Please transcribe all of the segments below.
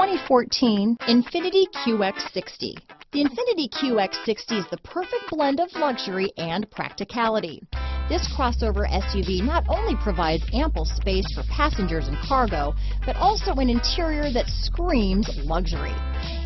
2014 Infiniti QX60. The Infiniti QX60 is the perfect blend of luxury and practicality. This crossover SUV not only provides ample space for passengers and cargo, but also an interior that screams luxury.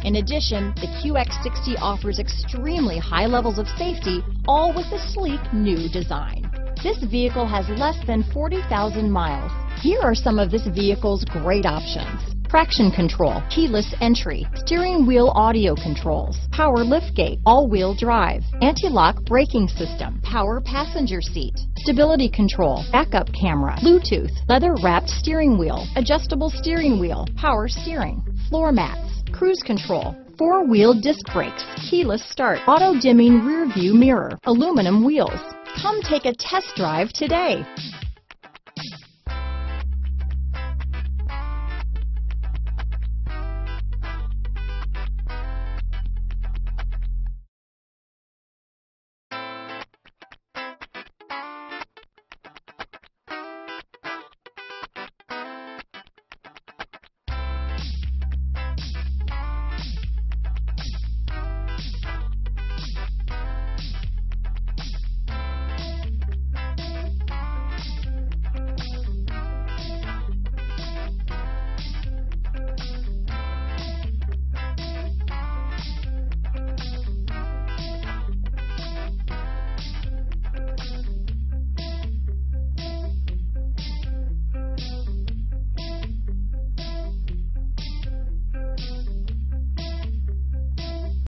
In addition, the QX60 offers extremely high levels of safety, all with a sleek new design. This vehicle has less than 40,000 miles. Here are some of this vehicle's great options: traction control, keyless entry, steering wheel audio controls, power liftgate, all-wheel drive, anti-lock braking system, power passenger seat, stability control, backup camera, Bluetooth, leather-wrapped steering wheel, adjustable steering wheel, power steering, floor mats, cruise control, four-wheel disc brakes, keyless start, auto-dimming rear view mirror, aluminum wheels. Come take a test drive today.